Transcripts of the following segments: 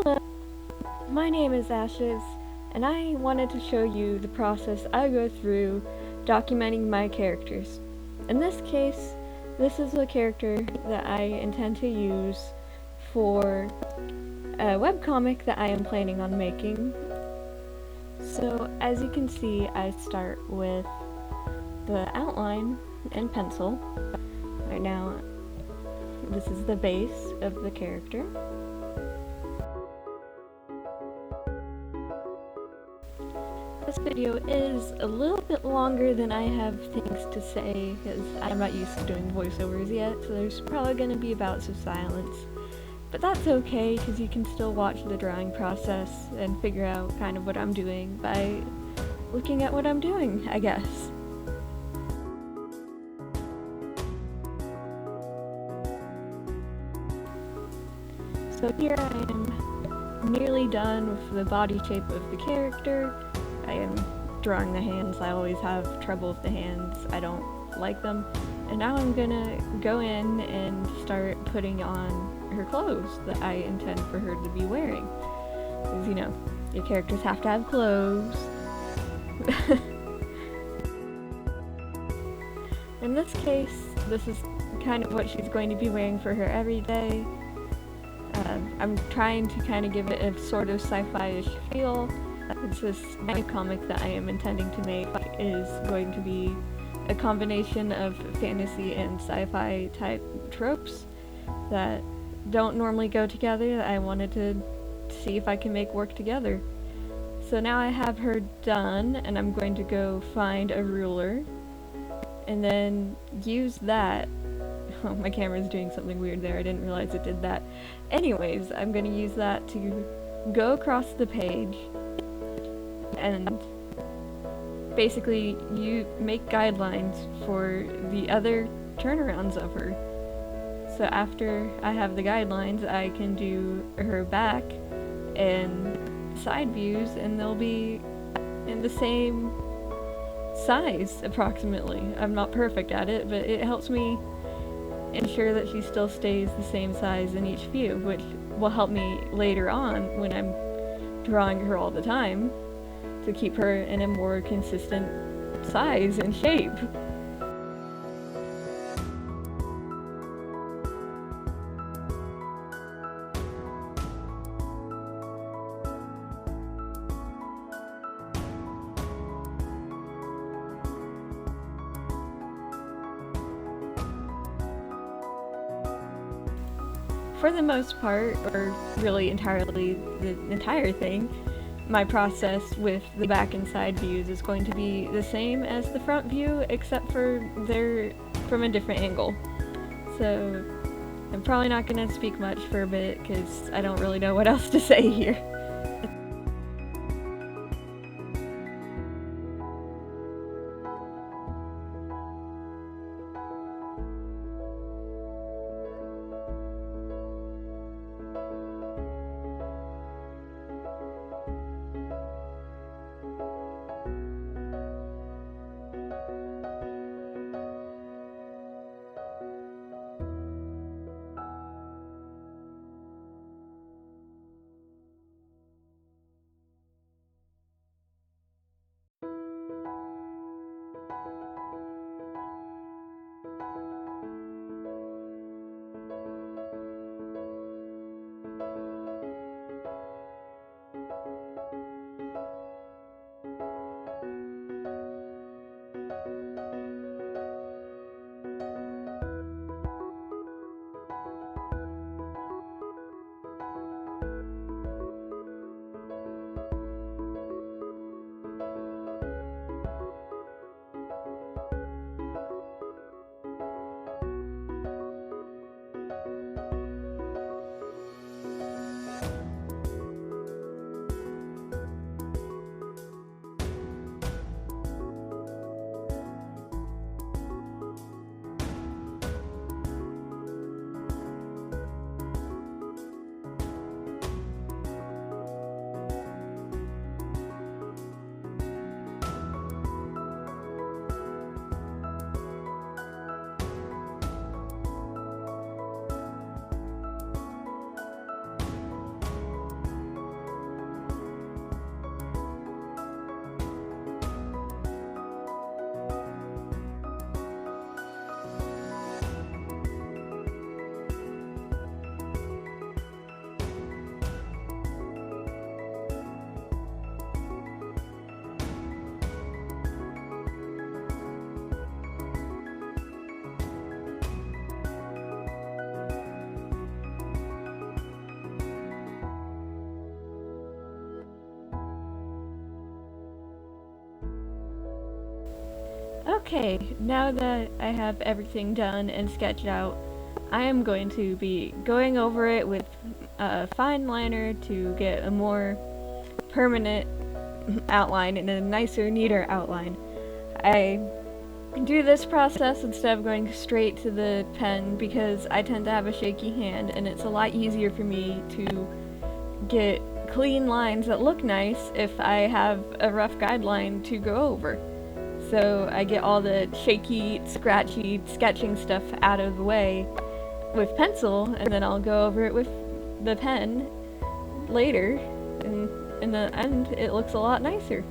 Hello, my name is Ashes, and I wanted to show you the process I go through documenting my characters. In this case, this is a character that I intend to use for a webcomic that I am planning on making. So, as you can see, I start with the outline in pencil. Right now, this is the base of the character. This video is a little bit longer than I have things to say because I'm not used to doing voiceovers yet, so there's probably going to be bouts of silence. But that's okay because you can still watch the drawing process and figure out kind of what I'm doing by looking at what I'm doing, I guess. So here I am nearly done with the body shape of the character. I am drawing the hands. I always have trouble with the hands. I don't like them. And now I'm gonna go in and start putting on her clothes that I intend for her to be wearing. Because, you know, your characters have to have clothes. In this case, this is kind of what she's going to be wearing for her everyday. I'm trying to kind of give it a sort of sci-fi-ish feel. It's this new comic that I am intending to make is going to be a combination of fantasy and sci-fi type tropes that don't normally go together that I wanted to see if I can make work together. So now I have her done, and I'm going to go find a ruler and then use that. Oh, my camera's doing something weird there. I didn't realize it did that. Anyways, I'm going to use that to go across the page and basically you make guidelines for the other turnarounds of her. So after I have the guidelines, I can do her back and side views, and they'll be in the same size approximately. I'm not perfect at it, but it helps me ensure that she still stays the same size in each view, which will help me later on when I'm drawing her all the time to keep her in a more consistent size and shape. For the most part, or really entirely the entire thing, my process with the back and side views is going to be the same as the front view, except for they're from a different angle. So I'm probably not going to speak much for a bit because I don't really know what else to say here. Okay, now that I have everything done and sketched out, I am going to be going over it with a fine liner to get a more permanent outline and a nicer, neater outline. I do this process instead of going straight to the pen because I tend to have a shaky hand and it's a lot easier for me to get clean lines that look nice if I have a rough guideline to go over. So I get all the shaky, scratchy sketching stuff out of the way with pencil, and then I'll go over it with the pen later, and in the end it looks a lot nicer.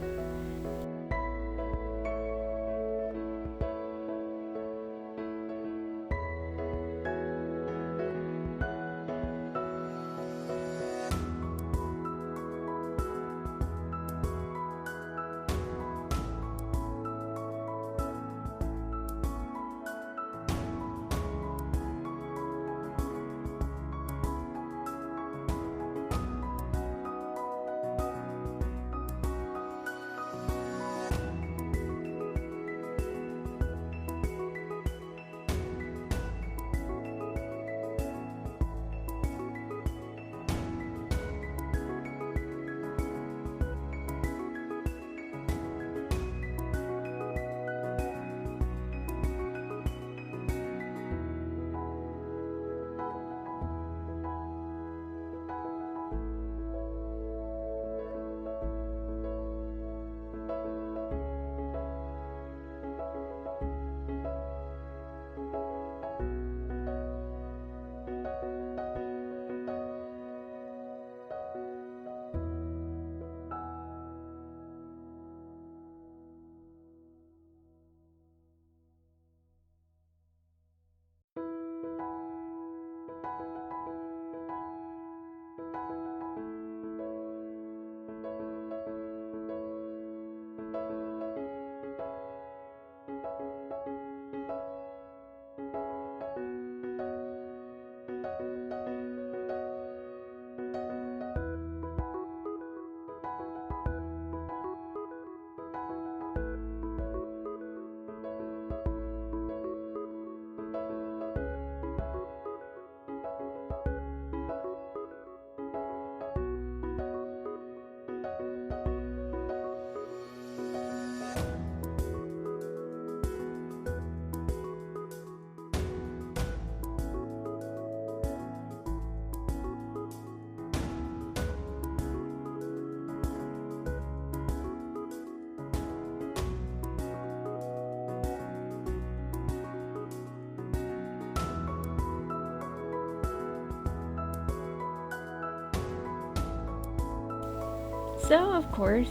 So, of course,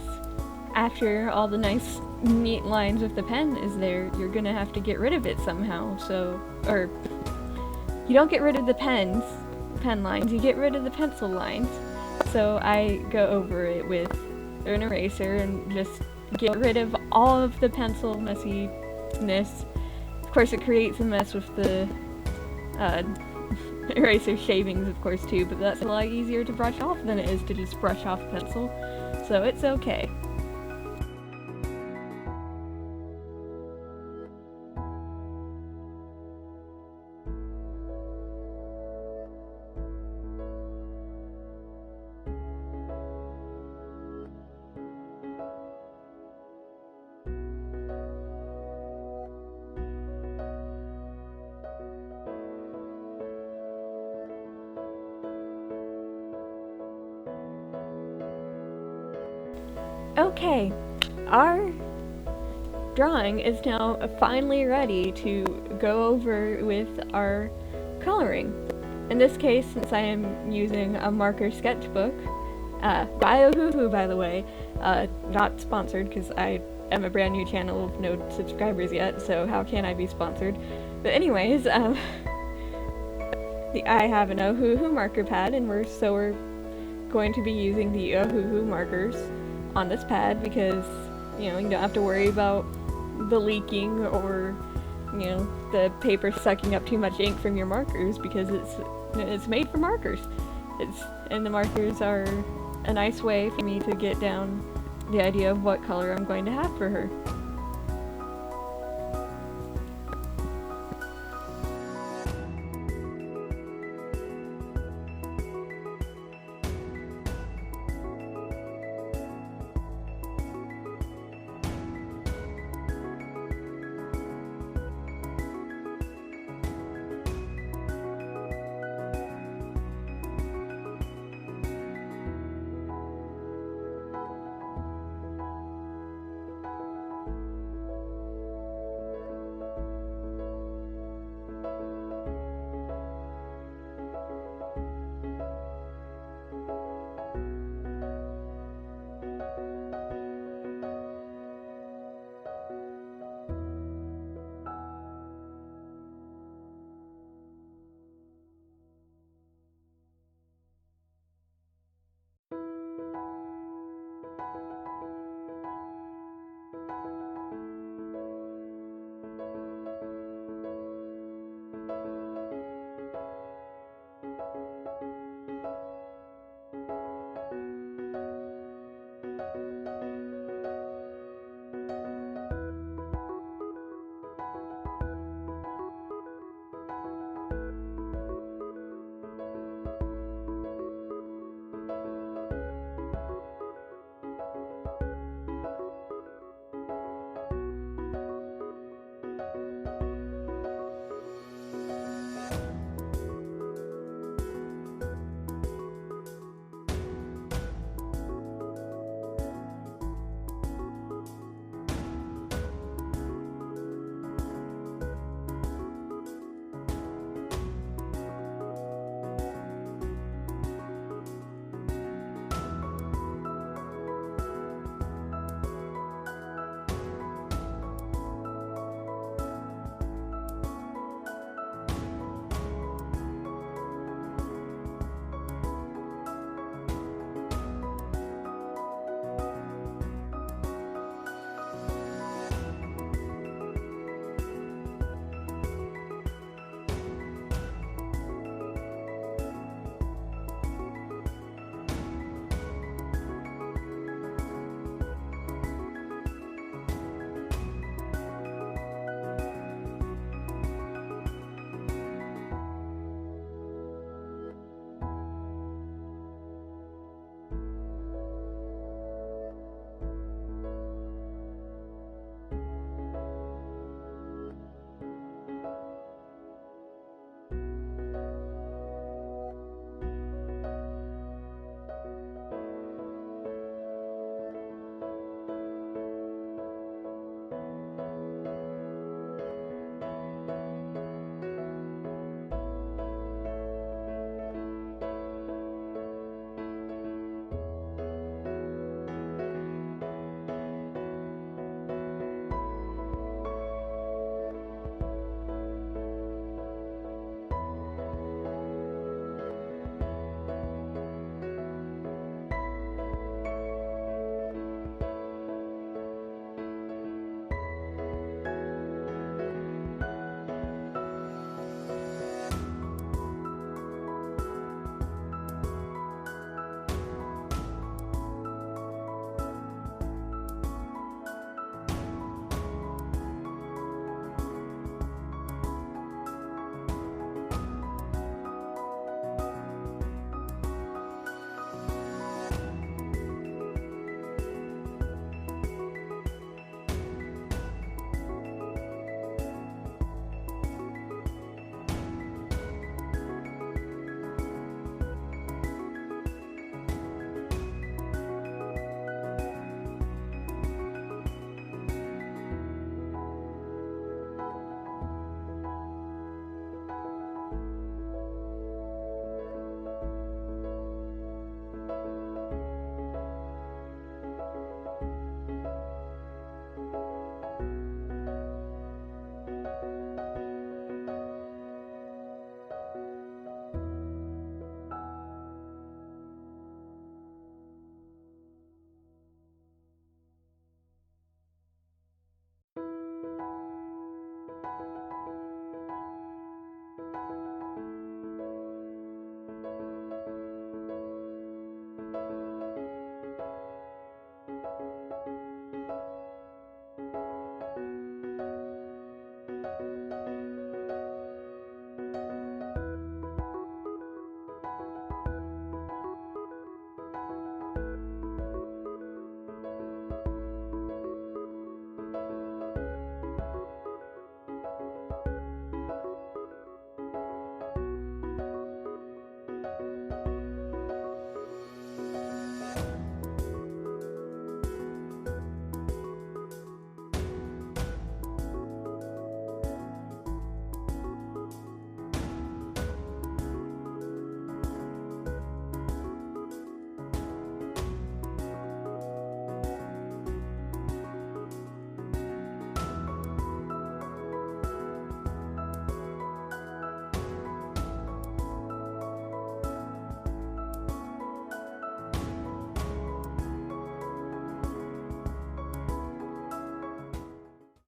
after all the nice, neat lines with the pen is there, you're gonna have to get rid of it somehow. So, or you don't get rid of the pen lines, you get rid of the pencil lines. So I go over it with an eraser and just get rid of all of the pencil messiness. Of course, it creates a mess with the eraser shavings, of course, too, but that's a lot easier to brush off than it is to just brush off pencil. So it's okay. Okay, our drawing is now finally ready to go over with our coloring. In this case, since I am using a marker sketchbook, by Ohuhu, by the way, not sponsored because I am a brand new channel with no subscribers yet, so how can I be sponsored? But anyways, I have an Ohuhu marker pad, and we're going to be using the Ohuhu markers on this pad because, you don't have to worry about the leaking or, the paper sucking up too much ink from your markers because it's made for markers. And the markers are a nice way for me to get down the idea of what color I'm going to have for her.